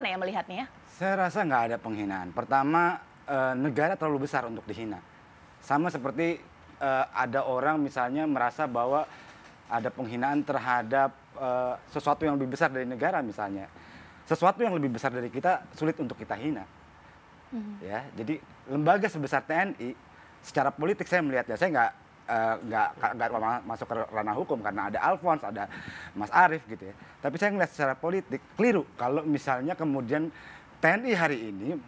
ya melihatnya ya? Saya rasa nggak ada penghinaan. Pertama, negara terlalu besar untuk dihina. Sama seperti ada orang misalnya merasa bahwa ada penghinaan terhadap sesuatu yang lebih besar dari negara misalnya. Sesuatu yang lebih besar dari kita sulit untuk kita hina. Ya, jadi lembaga sebesar TNI, secara politik saya melihatnya, saya nggak masuk ke ranah hukum karena ada Alphonse, ada Mas Arief gitu ya. Tapi saya melihat secara politik keliru kalau misalnya kemudian TNI hari ini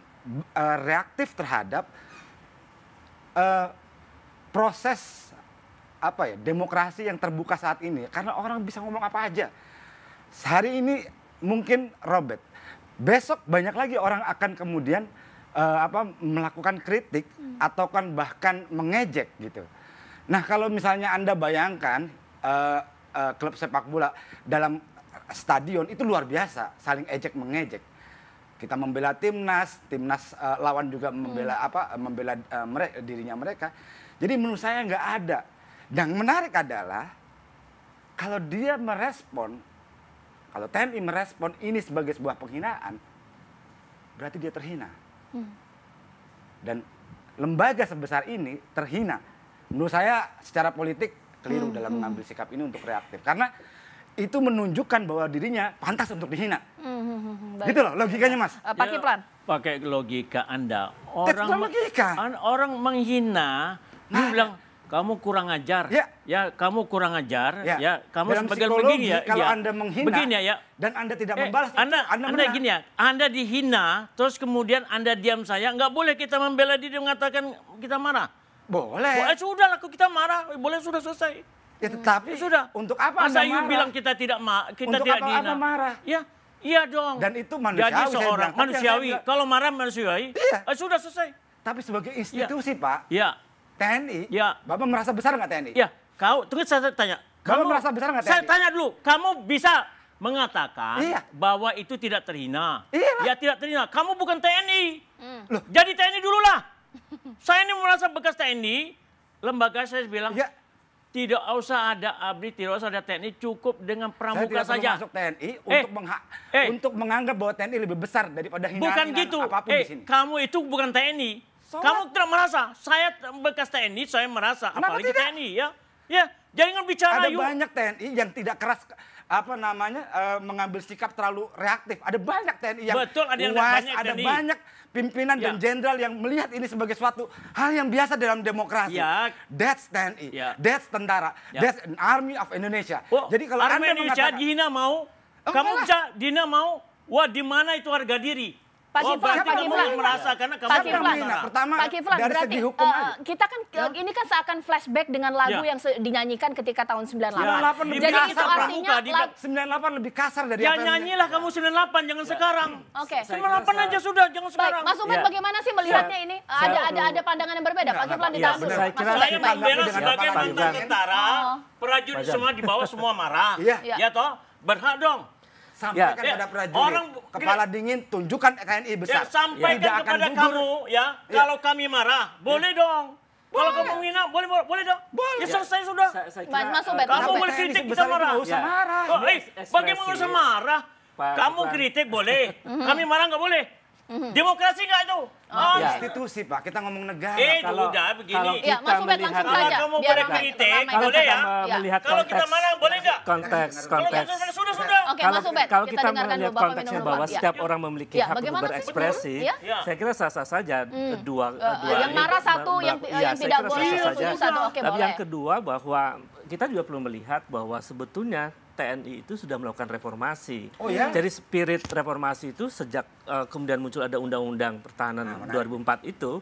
reaktif terhadap proses apa ya demokrasi yang terbuka saat ini karena orang bisa ngomong apa aja. Hari ini mungkin Robert, besok banyak lagi orang akan kemudian melakukan kritik atau kan bahkan mengejek gitu. Nah kalau misalnya Anda bayangkan klub sepak bola dalam stadion itu luar biasa saling ejek mengejek. Kita membela timnas lawan juga membela dirinya mereka. Jadi menurut saya nggak ada. Dan menarik adalah kalau dia merespon, kalau TNI merespon ini sebagai sebuah penghinaan, berarti dia terhina. Dan lembaga sebesar ini terhina. Menurut saya secara politik keliru dalam mengambil sikap ini untuk reaktif. Karena itu menunjukkan bahwa dirinya pantas untuk dihina. Gitu loh logikanya Mas. Pak Kiflan. Pakai logika Anda. Orang menghina, dia bilang kamu kurang ajar, ya kamu kurang ajar, ya kamu dalam sebagai begini ya. Kalau Anda menghina begini ya, dan Anda tidak membalas, Anda gini ya, Anda dihina, terus kemudian Anda diam saya, nggak boleh kita membela diri mengatakan kita marah. Boleh. Sudah laku kita marah, boleh sudah selesai. Ya tetapi sudah. Untuk apa Anda marah? Bilang kita tidak untuk tidak dihina. Apa marah? Ya, iya dong. Dan itu manusiawi. Jadi seorang manusiawi, kalau marah manusiawi, sudah selesai. Tapi sebagai institusi Pak, TNI, Bapak merasa besar nggak TNI? Ya, terus saya tanya. Bapak merasa besar nggak TNI? Saya tanya dulu, kamu bisa mengatakan bahwa itu tidak terhina? Ya tidak terhina. Kamu bukan TNI. Loh. Jadi TNI dulu lah. Saya ini merasa bekas TNI, lembaga saya bilang tidak usah ada ABRI, tidak usah ada TNI, cukup dengan pramuka saja. Saya tidak masuk TNI untuk menganggap bahwa TNI lebih besar daripada hinaan gitu. Apapun di sini. Kamu itu bukan TNI. Kamu tidak merasa, saya bekas TNI, saya merasa, kenapa apalagi tidak? TNI ya. Ya, jangan bicara Ada banyak TNI yang tidak keras mengambil sikap terlalu reaktif. Ada banyak TNI yang ada banyak pimpinan dan jenderal yang melihat ini sebagai suatu hal yang biasa dalam demokrasi. That's TNI, that's tentara, that's an Army of Indonesia. Jadi kalau Army Anda Indonesia dihina mau, kamu bisa dihina mau, wah di mana itu harga diri? Pak Kiflan merasa karena kamu pertama dari berarti, segi hukum kita kan ini kan seakan flashback dengan lagu yang dinyanyikan ketika tahun 98. 98 lebih Jadi kasar, itu artinya 98 lebih kasar dari ya nyanyilah kamu 98 jangan sekarang. Oke. 98 aja sudah jangan sekarang. Mas Ubed bagaimana sih melihatnya ini? Ada pandangan yang berbeda. Pak Kiflan ditahan dulu. Saya membela sebagai mantan tentara, prajurit semua di bawah semua marah. Ya toh, berhak dong. Sampaikan pada prajurit, kepala dingin, tunjukkan TNI besar. Sampaikan kepada kamu, kalau kami marah, boleh dong. Kalau kamu menghina, boleh dong. Ya selesai sudah. Mas Ubed, kamu boleh kritik, kita marah. Bagaimana usah marah? Kamu kritik boleh, kami marah nggak boleh. Demokrasi nggak itu? Institusi Pak, kita ngomong negara. Udah begini. Mas Ubed langsung saja. Kalau kamu boleh kritik, boleh ya. Kalau kita marah, boleh nggak? Konteks. Sudah. Oke, Mas Ubed, kalau kita kita melihat konteksnya bahwa setiap orang memiliki hak untuk berekspresi, saya kira sah-sah saja. Yang marah satu, yang tidak boleh satu. Tapi yang kedua bahwa kita juga perlu melihat bahwa sebetulnya TNI itu sudah melakukan reformasi. Jadi spirit reformasi itu sejak kemudian muncul ada Undang-Undang Pertahanan 2004 itu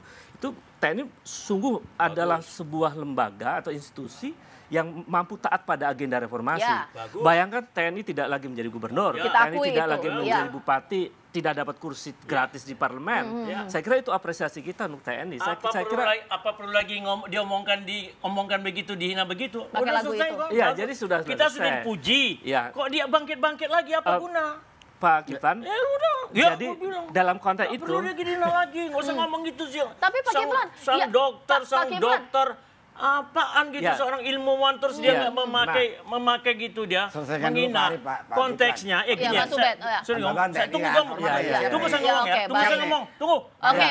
TNI sungguh adalah sebuah lembaga atau institusi yang mampu taat pada agenda reformasi. Bayangkan TNI tidak lagi menjadi gubernur, TNI tidak lagi menjadi bupati, tidak dapat kursi gratis di parlemen. Saya kira itu apresiasi kita untuk TNI. Apa perlu lagi diomongkan begitu, dihina begitu? Pakai lagu itu. Iya, jadi sudah selesai. Kita sudah dipuji. Kok dia bangkit-bangkit lagi, apa guna? Pak Kiflan, jadi dalam konteks itu. Perlu lagi dihina lagi, nggak usah ngomong gitu sih. Tapi Pak Kiflan, sang dokter, apaan gitu seorang ilmuwan terus dia nggak memakai gitu dia menghina konteksnya tunggu saya ngomong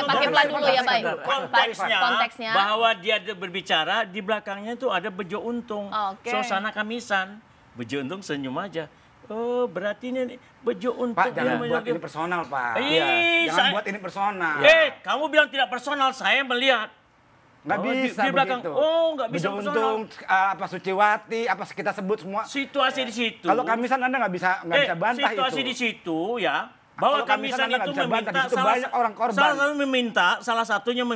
pakai pelan dulu ya, baik. konteksnya bahwa dia berbicara di belakangnya itu ada Bejo Untung suasana Kamisan. Bejo Untung senyum aja. Oh, berarti ini Bejo Untung. Pak, jangan buat ini personal, Pak. Jangan buat ini personal. Kamu bilang tidak personal, saya melihat. Nggak bisa di belakang. begitu. Nggak bisa Bejo Untung, apa Suciwati, apa kita sebut semua. Situasi di situ. Kalau Kamisan Anda nggak bisa bantah situasi itu. di situ ya. Bahwa Kamisan itu meminta banyak orang korban. salah satunya